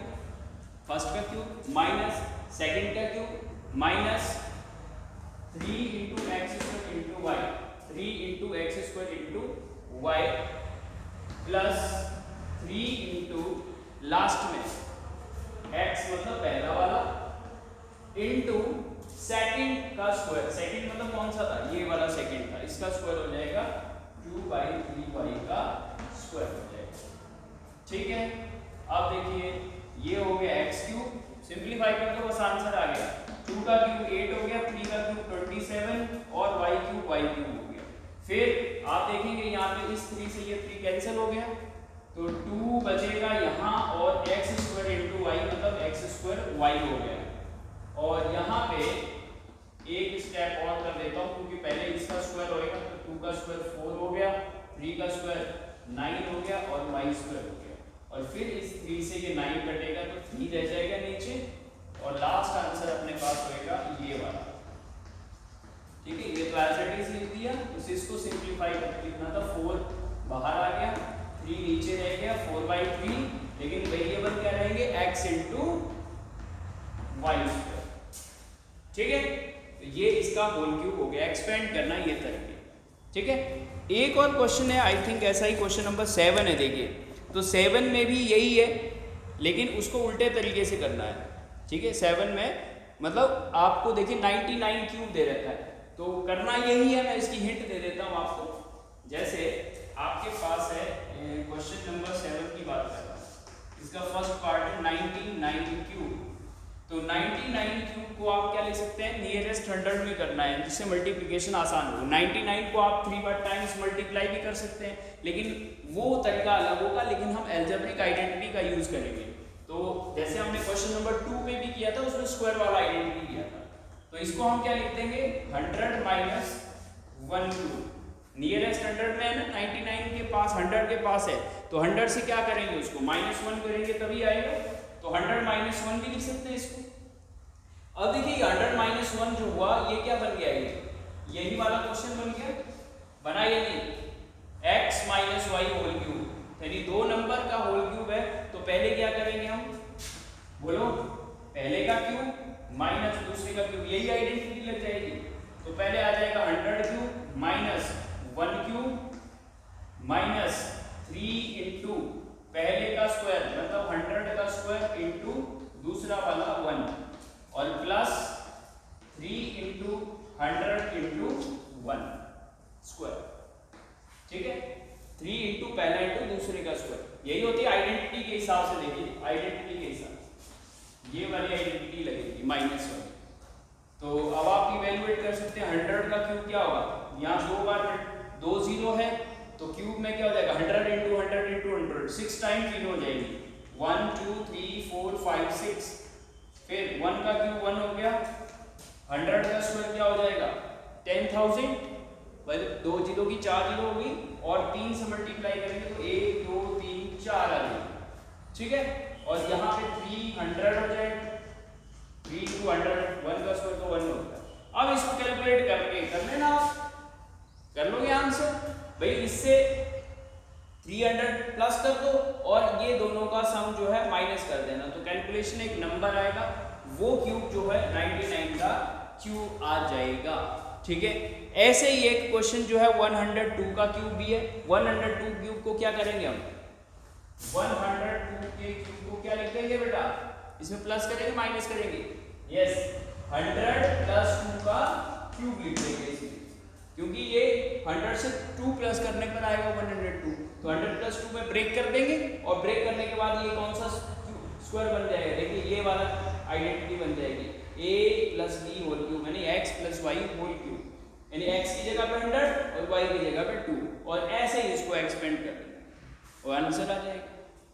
फर्स्ट का क्यूब माइनस सेकंड का cube minus 3 into X square into Y, 3 into X square into Y plus 3 into last में x मतलब पहला वाला इंटू सेकंड का स्क्वायर, सेकंड मतलब कौन सा था, ये वाला सेकंड था, इसका स्क्वायर हो जाएगा 2/3y का स्क्वायर हो जाएगा, ठीक है। अब देखिए ये हो गया x क्यूब, सिंपलीफाई कर दो बस आंसर आ गया, 2 का क्यूब 8 हो गया, 3 का क्यूब 27 और y क्यूब हो गया। फिर आप देखेंगे यहाँ पे इस 3 से ये 3 कैंसिल हो गया, तो 2 बचेगा यहाँ और x स्क्वायर इंटू वाई मतलब x स्क्वायर y हो गया। और यहाँ पे एक स्टेप और कर देता हूँ क्योंकि पहले इसका स्क्वायर होएगा, तो 2 का स्क्वायर 4 हो गया, 3 का स्क्वायर 9 हो गया और y स्क्वायर हो गया, और फिर इस 3 से ये 9 कटेगा तो 3 रह जाएगा नीचे, और लास्ट आंसर अपने पास होएगा ये वाला, ठीक है। ये तो एज इट इज लिख दिया, तो इसको सिंपलीफाई करके लिखना था, 4 बाहर आ गया, 3 नीचे रह गया, 4/3, लेकिन वेरिएबल क्या रहेंगे x इंटू वाई स्क्वायर, ठीक है। तो ये इसका होल क्यूब हो गया, एक्सपेंड करना ये तरीके, ठीक है। एक और क्वेश्चन है, आई थिंक ऐसा ही क्वेश्चन नंबर 7 है, देखिए तो 7 में भी यही है लेकिन उसको उल्टे तरीके से करना है, ठीक है। 7 में मतलब आपको देखिए 99 क्यूब दे रखा है, तो करना यही है, मैं इसकी हिंट दे देता हूँ आपको। जैसे आपके पास है क्वेश्चन नंबर 7 की बात कर रहा हूँ, इसका फर्स्ट पार्ट है 99 क्यूब, तो 99 क्यूब को आप क्या लिख सकते हैं, नियरेस्ट 100 में करना है जिससे मल्टीप्लिकेशन आसान हो। 99 को आप 3 बार टाइम्स मल्टीप्लाई भी कर सकते हैं, लेकिन वो तरीका अलग होगा, लेकिन हम एल्जेब्रिक आइडेंटिटी का यूज करेंगे। तो जैसे हमने क्वेश्चन नंबर 2 पे भी किया था, उसमें स्क्वायर वाला आइडेंटिटी किया था, तो इसको हम क्या लिख देंगे 100 माइनस 1 क्यूब, नियरेस्ट 100 में है ना, 99 के पास 100 के पास है, तो 100 से क्या करेंगे उसको -1 करेंगे तभी आएगा, तो 100 माइनस 1 भी लिख सकते हैं इसको। अब देखिए 100 माइनस 1 जो हुआ ये क्या बन गया, ये यही वाला क्वेश्चन बन गया, बना ये नहीं, x minus Y whole cube, यानी 2 नंबर का होल क्यूब है, तो पहले क्या करेंगे हम, बोलो, पहले का क्यूब माइनस दूसरे का क्यूब, यही आइडेंटिटी लग जाएगी। तो पहले आ जाएगा 100 cube minus 1 cube minus 3 into पहले का स्क्वायर मतलब 100 का स्क्वायर इंटू दूसरा वाला 1 और प्लस 3 इंटू 100 इंटू 1 स्क्वायर, ठीक है, 3 इंटू पहला इंटू दूसरे का स्क्वायर, यही होती है आइडेंटिटी के हिसाब से। देखिए आइडेंटिटी के हिसाब से ये वाली आइडेंटिटी लगेगी -1, तो अब आप इवैल्यूएट कर सकते हैं 100 का क्यूब क्या होगा, यहाँ 2 बार 2 0 है, तो क्यूब में क्या हो जाएगा 100 इंटू 100 इंटू 100, 6 टाइम 0 हो जाएगी, 1 2 3 4 5 6, फिर 1 का क्यूब 1 हो गया, 100 का स्क्वायर क्या हो जाएगा 10,000, भाई 2 जीरो की 4 जीरो होगी और 3 से मल्टीप्लाई करेंगे तो 1 2 3 4 आ जाएगी, ठीक है। और यहाँ पे 300 हो जाएगा, 3 into 100, 1 का स्क्वायर तो 1 होता है। अब इसको कैलकुलेट कैलकुलेट करके कर लेना, आप कर लोगे आंसर। भाई इससे 300 प्लस कर दो और ये दोनों का सम जो है माइनस कर देना, तो कैलकुलेशन एक नंबर आएगा, वो क्यूब जो है 99 का क्यूब आ जाएगा। ठीक है, ऐसे ही एक क्वेश्चन जो है 102 का क्यूब भी है। 102 क्यूब को क्या करेंगे हम, 102 के क्यूब को क्या लिख देंगे बेटा, इसमें प्लस करेंगे माइनस करेंगे, यस 100 प्लस 2 का क्यूब लिख देंगे इसमें, क्योंकि ये 100 से 2 प्लस करने पर आएगा 102, तो 100 प्लस 2 में ब्रेक कर देंगे और ब्रेक करने के बाद ये कौन सा स्क्वायर बन जाएगा, देखिए ये वाला आइडेंटिटी बन जाएगी a plus B whole cube यानी x plus Y whole cube, यानी x की जगह पे 100 और y की जगह पे 2, और ऐसे ही इसको एक्सपेंड कर देंगे और आंसर आ जाएगा।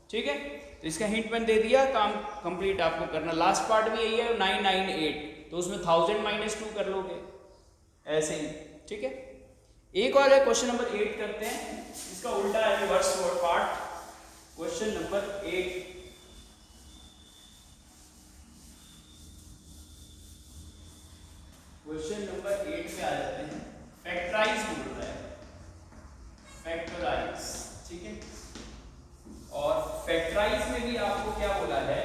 ठीक है, तो इसका हिंट मैंने दे दिया, काम कंप्लीट आपको करना। लास्ट पार्ट भी यही है 998, तो उसमें 1000 माइनस 2 कर लोगे ऐसे ही। ठीक है, एक और है क्वेश्चन नंबर 8 करते हैं, इसका उल्टा है reverse part. Question number 8, question number 8 पे आ जाते हैं। फैक्टराइज बोल रहा है, फैक्टराइज। ठीक है, और फैक्टराइज में भी आपको क्या बोला है,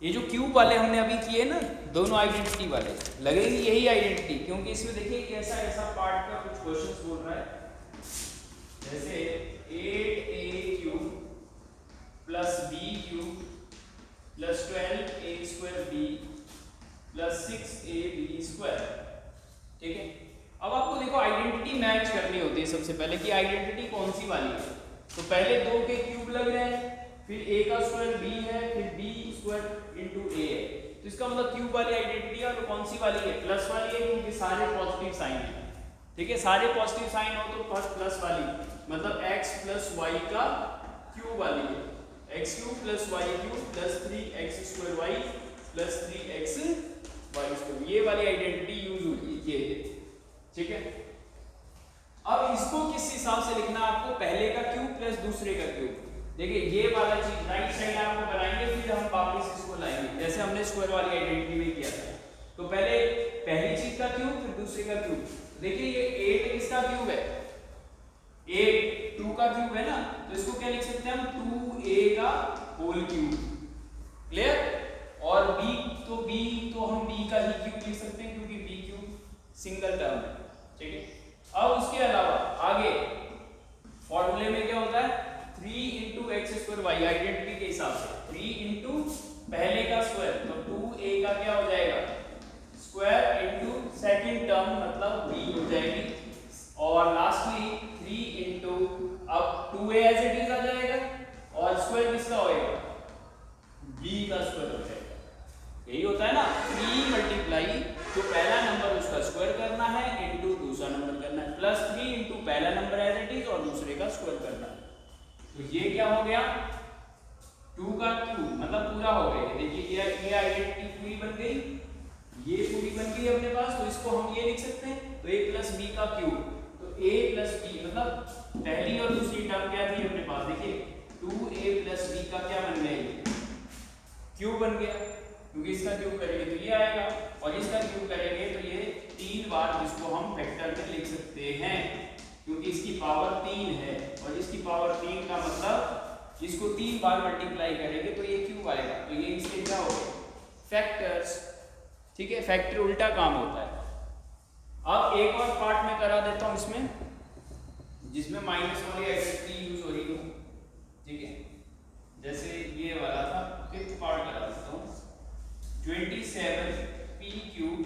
ये जो क्यूब वाले हमने अभी किए ना, दोनों आइडेंटिटी वाले लगेंगे यही आइडेंटिटी, क्योंकि इसमें देखिए कैसा ऐसा पार्ट का कुछ क्वेश्चंस बोल रहा है, जैसे 8a cube plus b cube plus 12a square b plus 6ab square. ठीक है, अब आपको देखो आइडेंटिटी मैच करनी होती है सबसे पहले कि आइडेंटिटी कौन सी वाली है, तो पहले 2 के क्यूब लग रहे हैं, फिर a का स्क्वायर b है, फिर b स्क्वायर इनटू a है, तो इसका मतलब क्यूब वाली आइडेंटिटी है, तो कौन सी वाली है, प्लस वाली है, क्योंकि सारे पॉजिटिव साइन है। ठीक है, सारे पॉजिटिव साइन हो तो फर्स्ट प्लस वाली, मतलब x प्लस y का क्यूब वाली है, x cube plus y cube plus 3x square y plus 3x y square, ये वाली आइडेंटिटी यूज होगी ये। ठीक है, अब इसको किस हिसाब से लिखना आपको, पहले का क्यूब प्लस दूसरे का क्यूब। देखिए ये वाला चीज राइट साइड आपको बनाएंगे, फिर हम वापस इसको लाएंगे जैसे हमने स्क्वायर वाली आइडेंटिटी में किया था। तो पहले पहली चीज का क्यूब फिर दूसरे का क्यूब। देखिए ये 8 किसका क्यूब है, 8 2 का क्यूब है ना, तो इसको क्या लिख सकते हैं हम, 2a का होल क्यूब। क्लियर, और b तो हम b का ही क्यूब लिख सकते हैं, क्योंकि b क्यूब सिंगल टर्म है। ठीक है, अब उसके अलावा आगे फॉर्मूले में क्या होता है, 3 into X square Y, identity के हिसाब से 3 इंटू पहले का स्क्वायर, तो 2a का क्या हो जाएगा स्क्वायर इंटू सेकेंड टर्म मतलब b हो जाएगी, और लास्टली 3 इंटू अब 2a एज इट इज आ जाएगा, और स्क्वायर किसका होएगा, b का स्क्वायर हो जाएगा। यही होता है ना, 3 मल्टीप्लाई जो पहला नंबर उसका स्क्वायर करना है इंटू दूसरा नंबर करना है, प्लस 3 इंटू पहला नंबर एज इट इज और दूसरे का स्क्वायर करना है। तो ये क्या हो गया, 2 का क्यूब मतलब पूरा हो गया। देखिए ये आइडेंटिटी पूरी बन गई, ये पूरी बन गई अपने पास, तो इसको हम ये लिख सकते हैं, तो a प्लस b का क्यूब, तो a प्लस b मतलब पहली और दूसरी टर्म क्या थी अपने पास, देखिए 2a प्लस b का क्या बन गया, क्यूब बन गया, क्योंकि इसका क्यूब करेंगे तो ये आएगा, और इसका क्यूब करेंगे तो ये 3 बार, जिसको हम फैक्टर में लिख सकते हैं, क्योंकि इसकी पावर 3 है, और इसकी पावर 3 का मतलब इसको 3 बार मल्टीप्लाई करेंगे तो ये क्यूब आएगा, तो ये इसके क्या हो गए फैक्टर्स। ठीक है, फैक्टर उल्टा काम होता है। अब एक और पार्ट में करा देता हूं इसमें, जिसमें माइनस वाली आइडेंटिटी यूज हो रही हो। ठीक है, जैसे ये वाला था, फिफ्थ पार्ट करा देता हूं, 27p cube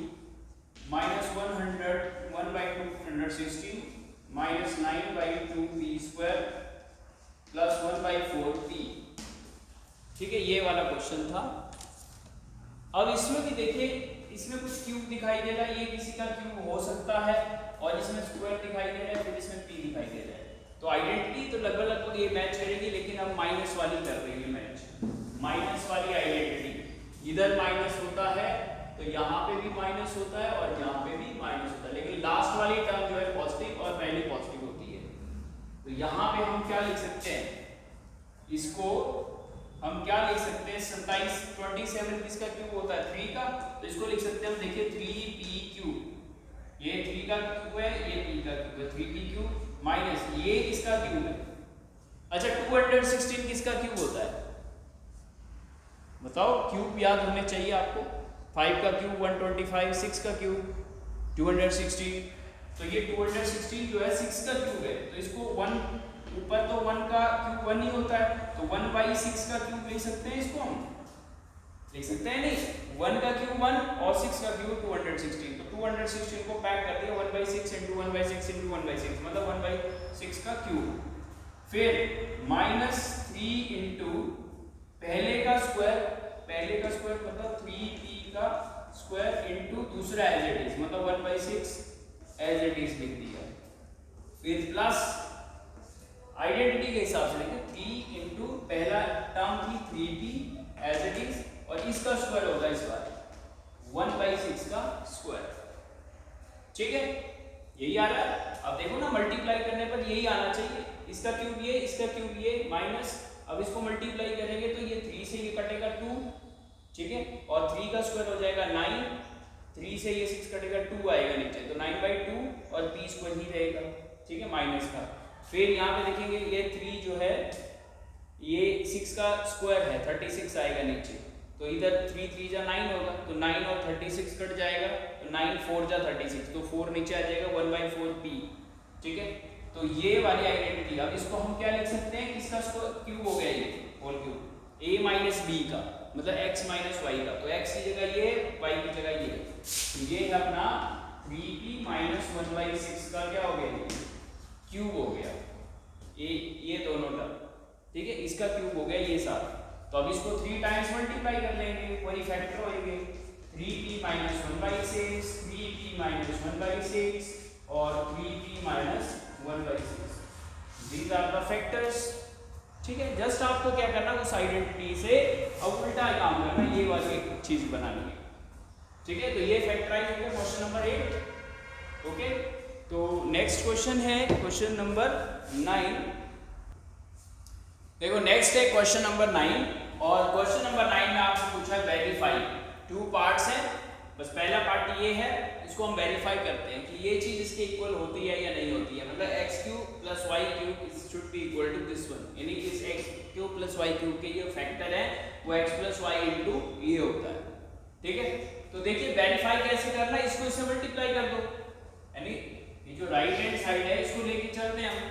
minus 1/216 minus 9/2p square plus 1/4p। ठीक है, ये वाला क्वेश्चन था। अब इसमें भी देखिए, इसमें कुछ क्यूब दिखाई दे रहा है, ये किसी का क्यूब हो सकता है, और इसमें स्क्वायर दिखाई दे रहा है, फिर इसमें p दिखाई दे रहा है, तो आइडेंटिटी तो लगभग ये मैच करेगी, लेकिन हम माइनस वाली कर रही है मैच, माइनस वाली आइडेंटिटी। इधर माइनस होता है तो यहाँ पे भी माइनस होता है, और यहाँ पे भी माइनस होता है, लेकिन लास्ट वाली टर्म जो है पॉजिटिव और पहली पॉजिटिव होती है। तो यहाँ पे हम क्या लिख सकते हैं, इसको हम क्या लिख सकते हैं, 27 किसका क्यूब होता है, 3 का, तो इसको लिख सकते हैं हम, देखिए 3p का क्यूब है, ये p का क्यूब है, 3p क्यूब माइनस ये इसका क्यूब है। अच्छा 216 किसका क्यूब होता है बताओ, क्यूब याद होने चाहिए आपको। 5 का क्यूब 125, 6 का क्यूब 216, तो ये 216 जो है 6 का क्यूब है, तो इसको 1 ऊपर तो 1 का क्यूब 1 ही होता है, तो 1/6 का क्यूब ले सकते हैं, इसको हम लिख सकते हैं नहीं, 1 का क्यूब 1 और 6 का क्यूब 216, तो 216 को पैक कर दिया 1/6 इंटू 1/6 इंटू 1/6 मतलब 1/6 का क्यूब। फिर -3 इंटू पहले का स्क्वायर मतलब 3p का स्क्वायर इंटू दूसरा एज इट इज मतलब 1/6 एज इट इज लिख दिया। फिर प्लस आइडेंटिटी के हिसाब से लिखें 3 इंटू पहला टर्म थी 3p एज इट इज और इसका स्क्वायर होगा इस बार 1/6 का स्क्वायर। ठीक है, यही आ रहा है। अब देखो ना मल्टीप्लाई करने पर यही आना चाहिए, इसका क्यूब ये, इसका क्यूब ये माइनस, अब इसको मल्टीप्लाई करेंगे तो ये 3 से ये कटेगा 2, ठीक है, और 3 का स्क्वायर हो जाएगा 9, 3 से ये 6 कटेगा 2 आएगा नीचे, तो 9/2 और p स्क्वायर ही रहेगा, ठीक है, माइनस का। फिर यहाँ पे देखेंगे ये 3 जो है ये 6 का स्क्वायर है 36 आएगा नीचे, तो इधर 3 3 जा 9 होगा, तो 9 और 36 कट जाएगा, तो 9 4 जा 36, तो 4 नीचे आ जाएगा 1/4p, ठीक है। तो ये वाली आइडेंटिटी, अब इसको हम क्या लिख सकते हैं, किसका क्यूब हो गया ये whole cube, a minus b का मतलब x माइनस y का, तो x की जगह ये, y की जगह ये, तो ये है अपना 3p माइनस 1/6 का क्या हो गया ये क्यूब हो गया, ये दोनों टर्म, ठीक है, इसका क्यूब हो गया ये सारा। तो अब इसको 3 टाइम्स मल्टीप्लाई कर लेंगे, वही फैक्टर होंगे 3p माइनस 1/6, 3p माइनस 1/6 और 3p minus 1/6, these are the factors, ठीक है। जस्ट आपको क्या करना उस आइडेंटिटी से अब उल्टा काम करना, ये वाली एक चीज बनानी है, ठीक है। तो ये फैक्टराइज हो गया क्वेश्चन नंबर 8, ओके। तो नेक्स्ट क्वेश्चन है क्वेश्चन नंबर 9। देखो नेक्स्ट है क्वेश्चन नंबर 9, और क्वेश्चन नंबर 9 में आपसे पूछा है वेरीफाई, 2 पार्ट्स हैं, बस पहला पार्ट ये है, इसको हम वेरीफाई करते हैं कि ये चीज इसके इक्वल होती है या नहीं होती है, मतलब x³ + y³ should be equal to this one, यानी कि इस x³ + y³ के ये फैक्टर है वो x + y इनटू ये होता है, ठीक है। तो देखिए वेरीफाई कैसे करना है, इसको इससे मल्टीप्लाई कर दो, यानी ये जो राइट हैंड साइड है इसको लेके चलते हैं हम,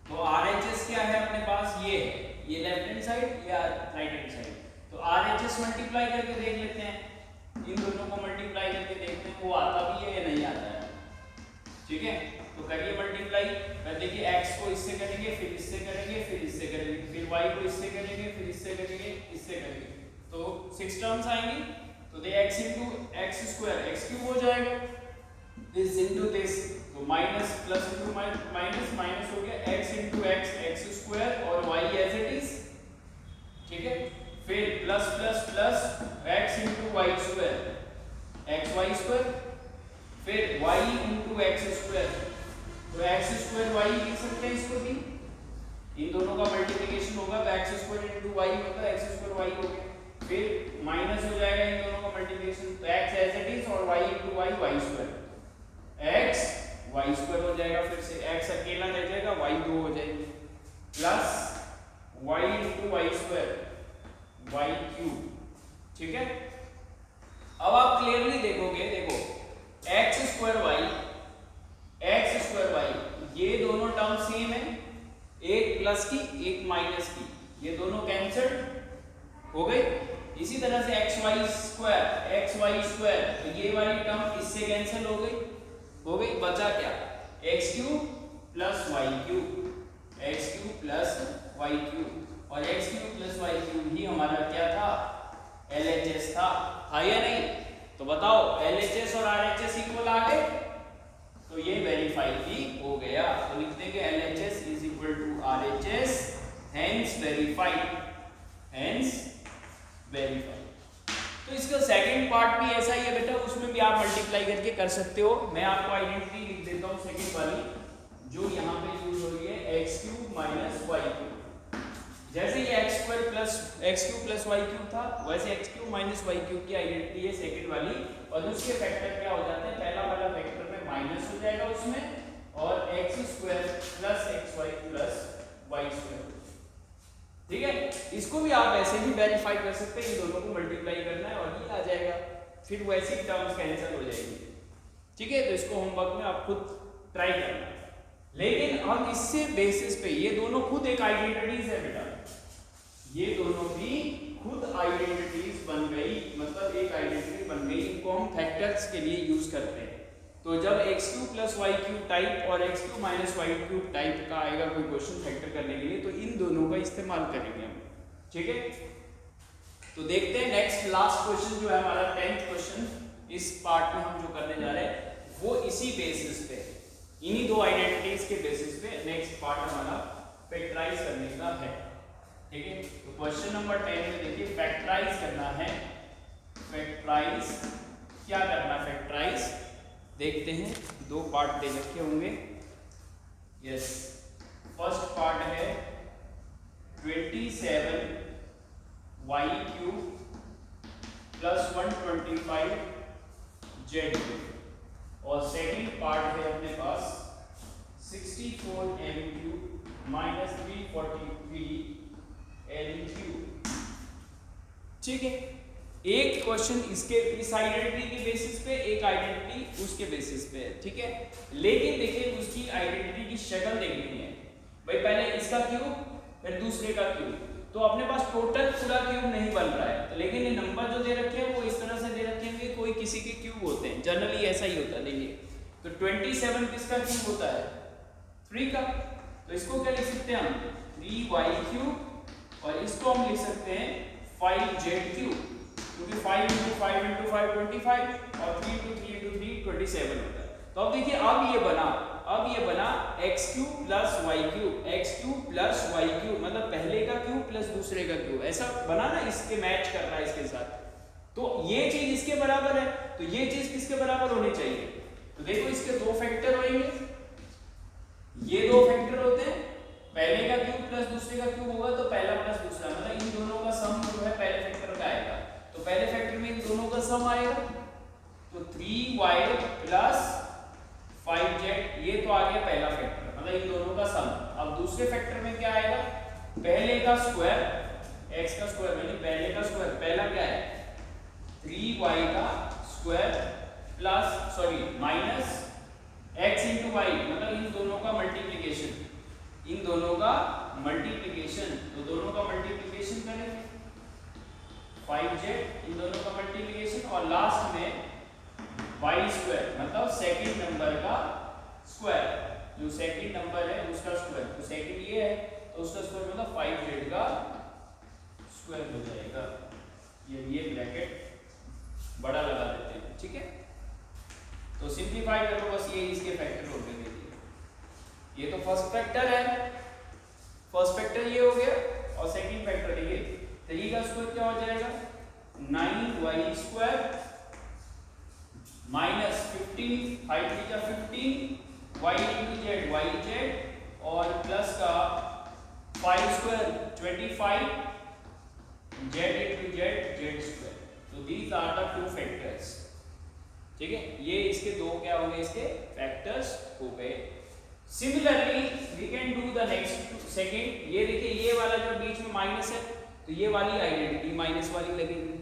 तो RHS क्या है अपने पास, ये है, ये लेफ्ट हैंड साइड या राइट हैंड साइड, तो RHS मल्टीप्लाई करके देख लेते हैं, इन दोनों को मल्टीप्लाई करके देखते हैं वो आता भी है या नहीं आता है, ठीक है। तो करिए मल्टीप्लाई, फिर देखिए x को इससे करेंगे, फिर इससे करेंगे, फिर इससे करेंगे, फिर y को इससे करेंगे, फिर इससे करेंगे, इससे करेंगे, तो 6 टर्म्स आएंगी, तो दे x into x square x³ हो जाएगा, दिस इंटू दिस, तो minus plus into minus minus हो गया, x इंटू x स्क्वायर और y एज इट इज, ठीक है। फिर plus plus plus x into Y square xy square, फिर y इंटू x स्क्वायर, तो x स्क्वायर y लिख सकते हैं इसको भी, इन दोनों का मल्टीप्लिकेशन होगा तो x स्क्वायर इंटू y होगा, x स्क्वायर y हो गया, फिर माइनस हो जाएगा इन दोनों का मल्टीप्लिकेशन, तो x एज इट इज और y into y y square, x y square हो जाएगा, फिर से x अकेला रह जाएगा, y 2 हो जाएगी, plus y into y square y³, ठीक है। अब आप क्लियरली देखोगे, देखो x स्क्वायर y ये दोनों टर्म सेम है, एक प्लस की एक माइनस की, ये दोनों कैंसिल हो गई। इसी तरह से xy स्क्वायर, तो ये वाली टर्म इससे कैंसिल हो गई, बचा क्या, x³ + y³, और x³ + y³ ही हमारा क्या था, LHS था या नहीं, तो बताओ LHS और RHS इक्वल आ गए, तो ये वेरीफाई भी हो गया, तो लिख देंगे LHS = RHS, हेंस वेरीफाइड, तो इसका सेकंड पार्ट भी ऐसा ही है बेटा, उसमें भी आप मल्टीप्लाई करके कर सकते हो। मैं आपको आइडेंटिटी लिख देता हूँ सेकंड वाली, जो यहाँ पे यूज हो रही है x³ - y³, जैसे ये x² + y³ था, वैसे x³ - y³ की आइडेंटिटी है सेकंड वाली, और उसके फैक्टर क्या हो जाते हैं, पहला वाला फैक्टर में माइनस हो जाएगा उसमें और X square plus X Y plus Y square. ठीक है, इसको भी आप ऐसे ही वेरीफाई कर सकते हैं, इन दोनों को मल्टीप्लाई करना है और ये आ जाएगा, फिर वैसी टर्म्स कैंसिल हो जाएगी। ठीक है, तो इसको होमवर्क में आप खुद ट्राई करना। लेकिन हम इससे बेसिस पे, ये दोनों खुद एक आइडेंटिटीज है बेटा, ये दोनों भी खुद आइडेंटिटीज बन गई, मतलब एक आइडेंटिटी बन गई। इनको हम फैक्टर्स के लिए यूज करते हैं। तो जब x³ + y³ टाइप और x³ - y³ टाइप का आएगा कोई क्वेश्चन फैक्टर करने के लिए, तो इन दोनों का इस्तेमाल करेंगे हम। ठीक है, तो देखते हैं नेक्स्ट लास्ट क्वेश्चन जो है हमारा 10th क्वेश्चन। इस पार्ट में हम जो करने जा रहे हैं वो इसी बेसिस पे, इन्हीं दो आइडेंटिटीज के बेसिस पे नेक्स्ट पार्ट हमारा फैक्टराइज करने का है। ठीक है, तो क्वेश्चन नंबर 10 में देखिए फैक्टराइज करना है। फैक्टराइज क्या करना है? फैक्टराइज देखते हैं, दो पार्ट दे रखे होंगे। यस, फर्स्ट पार्ट है 27y³ + 125z³ और सेकंड पार्ट है अपने पास 64m³ - 343l³। ठीक है, एक क्वेश्चन इसके इस आइडेंटिटी के बेसिस पे, एक आइडेंटिटी उसके बेसिस पे है। ठीक है, लेकिन देखिए उसकी आइडेंटिटी की शक्ल देखनी है भाई, पहले इसका क्यूब फिर दूसरे का क्यूब, तो अपने पास टोटल पूरा क्यूब नहीं बन रहा है, तो लेकिन ये नंबर जो दे रखे हैं वो इस तरह से दे रखे हैं, कोई किसी के क्यूब होते हैं, जनरली ऐसा ही होता है। देखिए तो 27 किसका क्यूब होता है? 3 का, तो इसको क्या लिख सकते हैं हम? 3y³ और इसको हम लिख सकते हैं 5z³, क्योंकि 5 × 5 × 5 25 और 3 × 3 × 3 27 होता है। तो अब देखिए अब ये बना x³ + y³, x³ + y³ मतलब पहले का क्यूब प्लस दूसरे का क्यूब, ऐसा बना ना, इसके मैच कर रहा है इसके साथ। तो ये चीज इसके बराबर है, तो ये चीज किसके बराबर होनी चाहिए? तो देखो इसके दो फैक्टर होंगे, ये दो फैक्टर होते हैं, पहले का क्यूब प्लस दूसरे का क्यूब होगा तो पहला प्लस दूसरा, मतलब इन दोनों का सम जो है पहले फैक्टर का आएगा, तो पहले फैक्टर में इन दोनों का सम आएगा, तो 3y + 5z, ये तो आ गया पहला फैक्टर, मतलब इन दोनों का सम। अब दूसरे फैक्टर में क्या आएगा? पहले का स्क्वायर, x का स्क्वायर यानी पहले का स्क्वायर, पहला क्या है? 3y का square plus minus x × y, मतलब इन दोनों का मल्टीप्लिकेशन, इन दोनों का मल्टीप्लिकेशन, तो दोनों का मल्टीप्लिकेशन करेंगे 5z, इन दोनों का मल्टीप्लिकेशन, और लास्ट में y² मतलब सेकंड नंबर का स्क्वायर, जो सेकंड नंबर है उसका स्क्वायर, तो सेकंड ये है तो उसका स्क्वायर मतलब 5z का स्क्वायर हो जाएगा। ये ब्रैकेट बड़ा लगा देते हैं। ठीक है, तो सिंपलीफाई करो बस, ये इसके फैक्टर हो गए। ये तो फर्स्ट फैक्टर है, फर्स्ट फैक्टर ये हो गया, और सेकंड फैक्टर ये 3 का स्क्वायर क्या हो जाएगा? 9y² माइनस 15, 5 3 का 15, y × z yz, और प्लस का 5² 25, z × z z²। तो these are the two factors. ठीक है, ये इसके दो क्या हो गए? इसके फैक्टर्स हो गए। Similarly we can do the next second. ये देखिए ये वाला जो बीच में माइनस है, तो ये वाली आइडेंटिटी माइनस वाली लगेगी।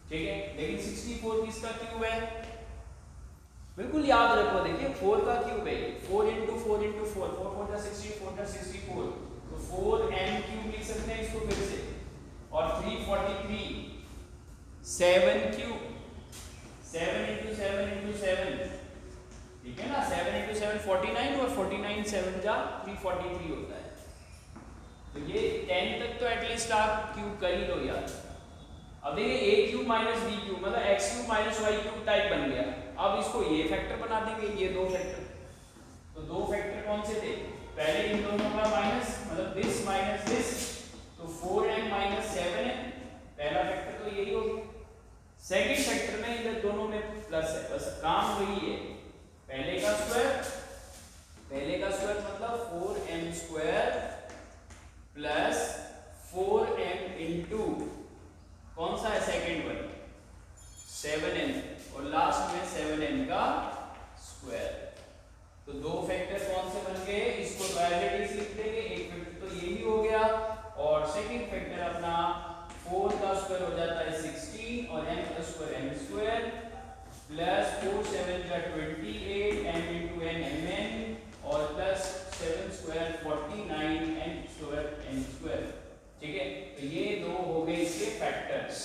ठीक है, लेकिन 64 किसका क्यूब है? बिल्कुल याद रखो, देखिए 4 का क्यूब है, 4 × 4 × 4, 4 4 जा 64 जा 64, तो 4m³ लिख सकते हैं इसको फिर से, और 343 7³ 7 × 7 × 7, ठीक है ना, 7 × 7 49, और 49 7 जा 343 होता है। तो ये 10 तक तो एटलीस्ट आप क्यूब कर ही लो यार। अब देखिए a³ - b³ मतलब x³ - y³ टाइप बन गया। अब इसको ये फैक्टर बना देंगे, ये दो फैक्टर, तो दो फैक्टर कौन से थे? पहले इन दोनों का माइनस, मतलब दिस माइनस दिस, तो 4m - 7m, पहला फैक्टर तो यही हो गया। सेकंड फैक्टर में इधर दोनों में प्लस है, बस काम वही है, पहले का स्क्वायर मतलब 4m² प्लस 4m × कौन सा है? सेकंड वन 7m, और लास्ट में 7m का स्क्वायर। बचेगा 28 m into n mn और plus 7 square 49 n square n square. ठीक है, तो ये दो हो गए इसके फैक्टर्स,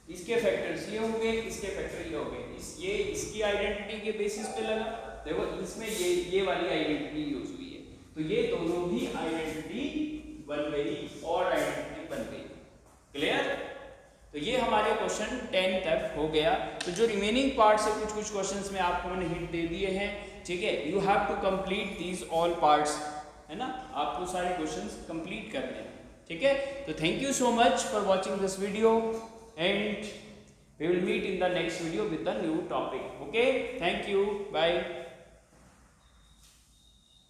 इसके फैक्टर्स ये हो गए, इसके फैक्टर ये हो गए। ये इसकी आइडेंटिटी के बेसिस पे लगा, देखो इसमें ये वाली आइडेंटिटी यूज हुई है, तो ये दोनों ही आइडेंटिटी बन गई और आइडेंटिटी बन गई। क्लियर? तो ये हमारे क्वेश्चन 10 तक हो गया। तो जो रिमेनिंग पार्ट से कुछ क्वेश्चंस में आपको मैंने हिंट दे दिए हैं। ठीक है, you have to complete these all parts, है ना, आपको सारे क्वेश्चंस कंप्लीट करने हैं। ठीक है, तो thank you so much for watching this video and we will meet in the next video with a new topic. Okay, thank you, bye.